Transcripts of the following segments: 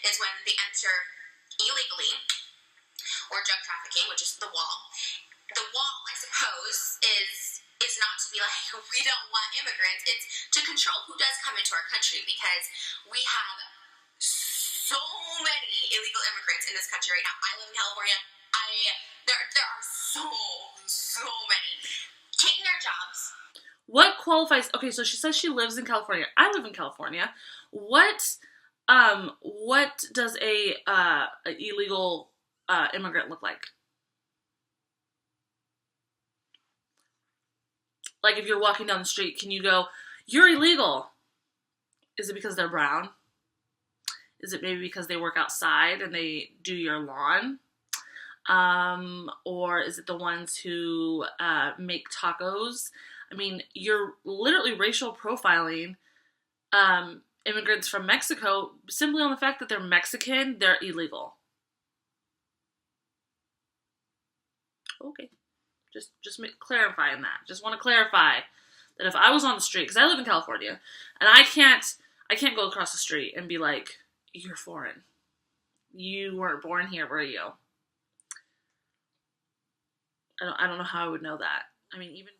is when they enter illegally, or drug trafficking, which is the wall. The wall, I suppose, is not to be like, we don't want immigrants. It's to control who does come into our country, because we have so many illegal immigrants in this country right now. I live in California. There are so many taking their jobs. What qualifies? Okay, so she says she lives in California. I live in California. What does a illegal immigrant look like? Like, if you're walking down the street, can you go, you're illegal? Is it because they're brown? Is it maybe because they work outside and they do your lawn? Or is it the ones who make tacos? I mean, you're literally racial profiling immigrants from Mexico simply on the fact that they're Mexican, they're illegal. Okay. Just clarifying that. Just want to clarify that if I was on the street, because I live in California, and I can't go across the street and be like, you're foreign. You weren't born here, were you? I don't know how I would know that. I mean, even...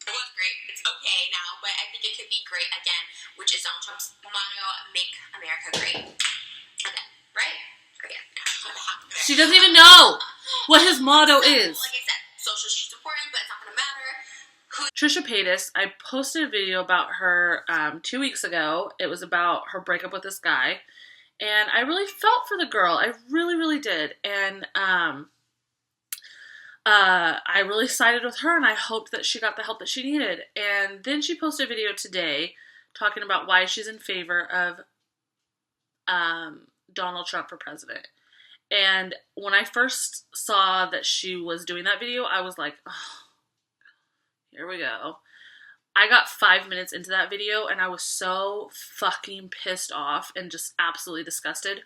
It was great. It's okay now, but I think it could be great again, which is Donald Trump's motto, make America great again, right? Again. She doesn't even know what his motto is. Like I said, social issues important, but it's not going to matter. Trisha Paytas, I posted a video about her 2 weeks ago. It was about her breakup with this guy. And I really felt for the girl. I really, really did. And I really sided with her, and I hoped that she got the help that she needed. And then she posted a video today talking about why she's in favor of Donald Trump for president. And when I first saw that she was doing that video, I was like, oh, here we go. I got 5 minutes into that video, and I was so fucking pissed off and just absolutely disgusted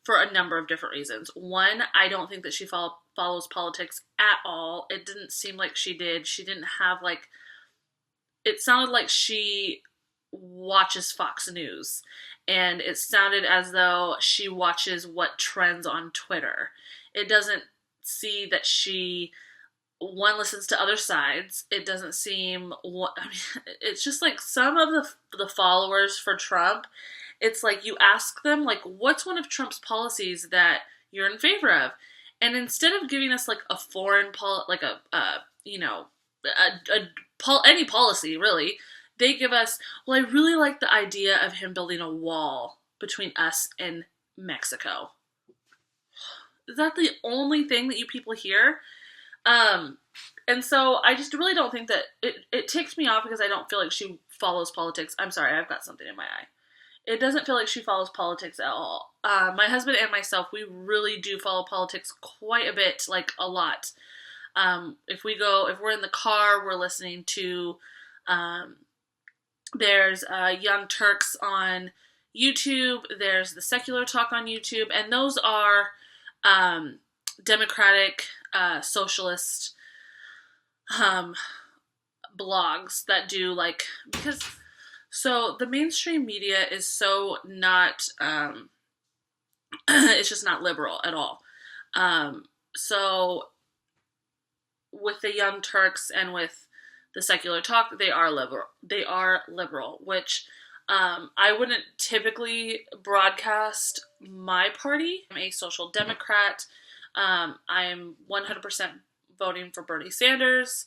for a number of different reasons. One, I don't think that she follows politics at all. It didn't seem like she did. She didn't have, like... It sounded like she watches Fox News. And it sounded as though she watches what trends on Twitter. It doesn't see that she... One, listens to other sides. It doesn't seem... it's just like some of the followers for Trump... It's like you ask them, like, what's one of Trump's policies that you're in favor of? And instead of giving us, like, a foreign any policy, really, they give us, well, I really like the idea of him building a wall between us and Mexico. Is that the only thing that you people hear? And so I just really don't think that it ticks me off because I don't feel like she follows politics. I'm sorry, I've got something in my eye. It doesn't feel like she follows politics at all. My husband and myself, we really do follow politics quite a bit, like a lot. If we're in the car, we're listening to, there's Young Turks on YouTube, there's the Secular Talk on YouTube, and those are democratic, socialist blogs that do, like, because... So the mainstream media is so not, it's just not liberal at all. So with the Young Turks and with the Secular Talk, they are liberal. They are liberal, which I wouldn't typically broadcast my party. I'm a social democrat. I'm 100% voting for Bernie Sanders.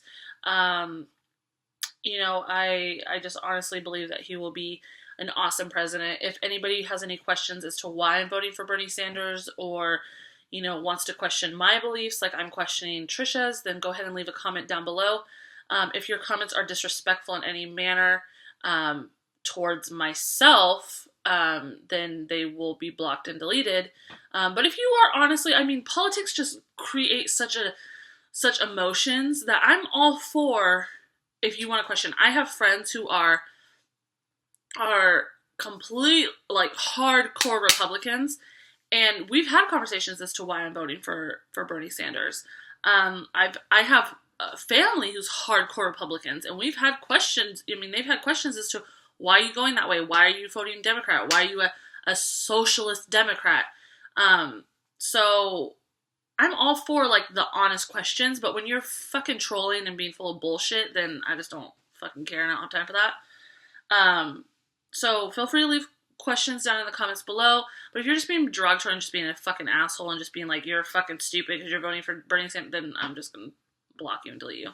I just honestly believe that he will be an awesome president. If anybody has any questions as to why I'm voting for Bernie Sanders or, wants to question my beliefs, like I'm questioning Trisha's, then go ahead and leave a comment down below. If your comments are disrespectful in any manner towards myself, then they will be blocked and deleted. But if you are honestly, politics just creates such emotions that I'm all for. If you want to question, I have friends who are complete, like, hardcore Republicans, and we've had conversations as to why I'm voting for Bernie Sanders. I have a family who's hardcore Republicans, and we've had questions. I mean, they've had questions as to why are you going that way? Why are you voting Democrat? Why are you a socialist Democrat? So I'm all for, like, the honest questions, but when you're fucking trolling and being full of bullshit, then I just don't fucking care, and I don't have time for that. So feel free to leave questions down in the comments below, but if you're just being derogatory and just being a fucking asshole and just being like, you're fucking stupid because you're voting for Bernie Sanders, then I'm just gonna block you and delete you.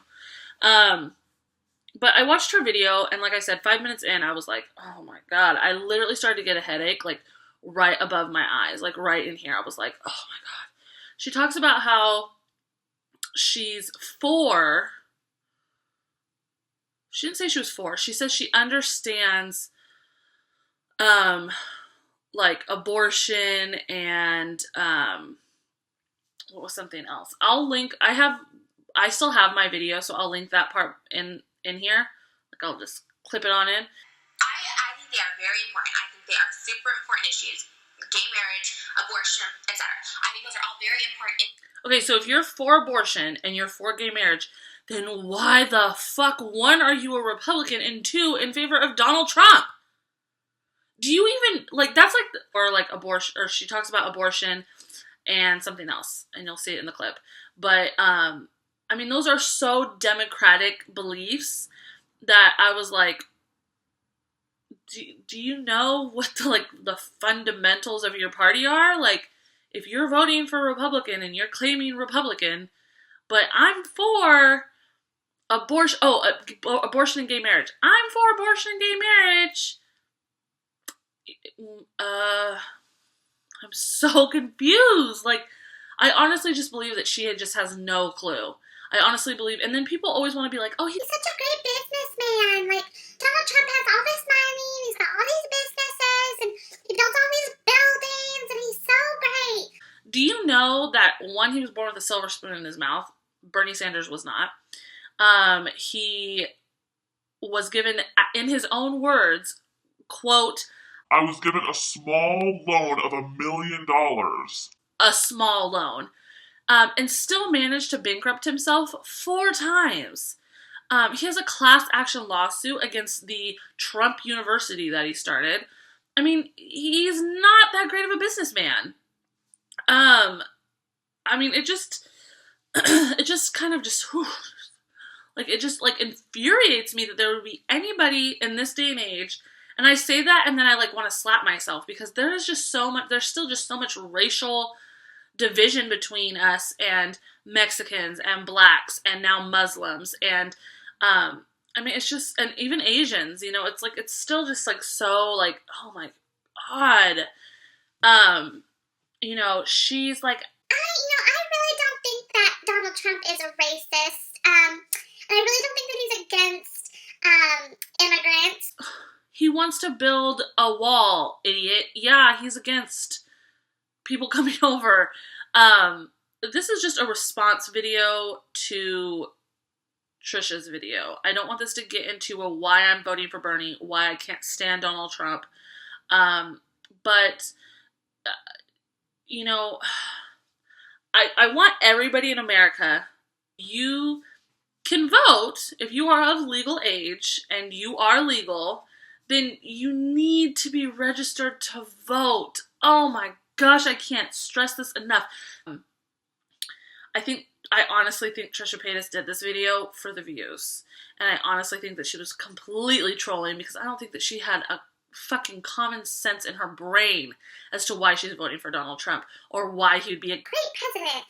But I watched her video, and like I said, 5 minutes in, I was like, oh my god, I literally started to get a headache, like, right above my eyes, like, right in here. I was like, oh my god. She talks about how she's for, she didn't say she was for, she says she understands, like, abortion and, what was something else? I'll link, I still have my video, so I'll link that part in here. Like, I'll just clip it on in. I think they are very important. I think they are super important issues. Gay marriage, abortion, etc. I think those are all very important. Okay, so if you're for abortion and you're for gay marriage, then why the fuck, one, are you a Republican, and two, in favor of Donald Trump? Do you even, like, that's like, or like abortion, or she talks about abortion and something else, and you'll see it in the clip. But, I mean, those are so democratic beliefs that I was like, do you know what the fundamentals of your party are? Like, if you're voting for Republican and you're claiming Republican, but I'm for abortion, abortion and gay marriage. I'm for abortion and gay marriage. I'm so confused. Like, I honestly just believe that she just has no clue. I honestly believe, and then people always want to be like, oh, he's such a great businessman. Like, Donald Trump has all this money, and he's got all these businesses, and he builds all these buildings, and he's so great. Do you know that, one, he was born with a silver spoon in his mouth? Bernie Sanders was not. He was given, in his own words, quote, I was given a small loan of $1 million. A small loan. And still managed to bankrupt himself 4 times. He has a class action lawsuit against the Trump University that he started. I mean, he's not that great of a businessman. I mean, it just kind of just, whew, like, it just, like, infuriates me that there would be anybody in this day and age. And I say that, and then I, like, want to slap myself, because there's still just so much racial division between us and Mexicans and blacks and now Muslims and I mean, it's just, and even Asians, you know, it's like, it's still just like so, like, oh my god. You know, she's like, I really don't think that Donald Trump is a racist, and I really don't think that he's against immigrants. He wants to build a wall, idiot. Yeah, he's against people coming over. This is just a response video to Trisha's video. I don't want this to get into a why I'm voting for Bernie, why I can't stand Donald Trump. But, you know, I want everybody in America, you can vote if you are of legal age and you are legal, then you need to be registered to vote. Oh my gosh, I can't stress this enough. I honestly think Trisha Paytas did this video for the views. And I honestly think that she was completely trolling, because I don't think that she had a fucking common sense in her brain as to why she's voting for Donald Trump, or why he would be a great president.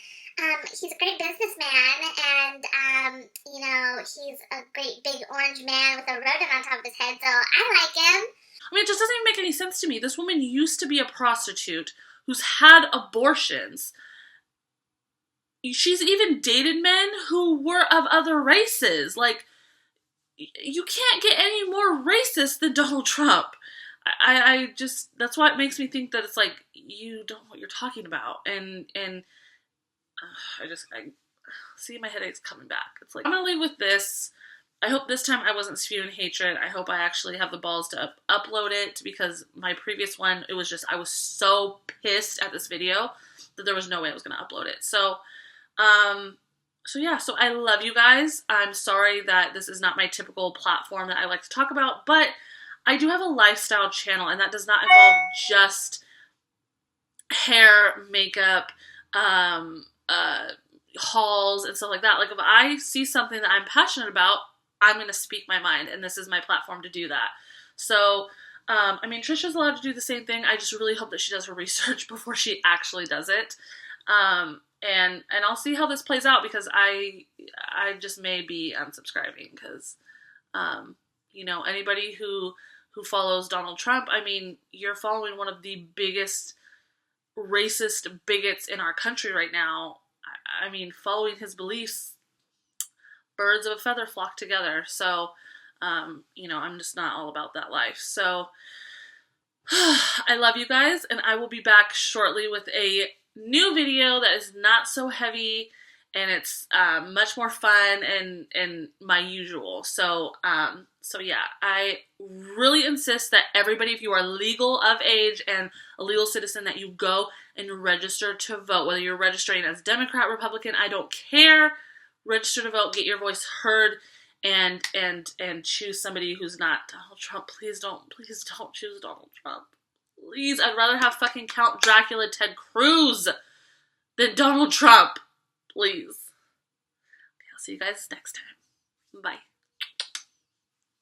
He's a great businessman, and, you know, he's a great big orange man with a rodent on top of his head, so I like him. I mean, it just doesn't even make any sense to me. This woman used to be a prostitute who's had abortions. She's even dated men who were of other races. Like, you can't get any more racist than Donald Trump. I just, that's why it makes me think that it's like, you don't know what you're talking about. And I see my headache's coming back. It's like, I'm gonna leave with this. I hope this time I wasn't spewing hatred. I hope I actually have the balls to upload it, because my previous one, it was just, I was so pissed at this video that there was no way I was gonna upload it. So, So yeah, so I love you guys. I'm sorry that this is not my typical platform that I like to talk about, but I do have a lifestyle channel, and that does not involve just hair, makeup, hauls, and stuff like that. Like, if I see something that I'm passionate about, I'm going to speak my mind, and this is my platform to do that. So, I mean, Trisha's allowed to do the same thing. I just really hope that she does her research before she actually does it. And I'll see how this plays out, because I just may be unsubscribing, because, you know, anybody who follows Donald Trump, I mean, you're following one of the biggest racist bigots in our country right now. I mean, following his beliefs, birds of a feather flock together. So, you know, I'm just not all about that life. So, I love you guys, and I will be back shortly with a new video that is not so heavy, and it's much more fun and my usual. So, so yeah, I really insist that everybody, if you are legal of age and a legal citizen, that you go and register to vote. Whether you're registering as Democrat, Republican, I don't care. Register to vote, get your voice heard, and choose somebody who's not Donald Trump. Please don't choose Donald Trump. Please, I'd rather have fucking Count Dracula Ted Cruz than Donald Trump. Please. Okay, I'll see you guys next time. Bye.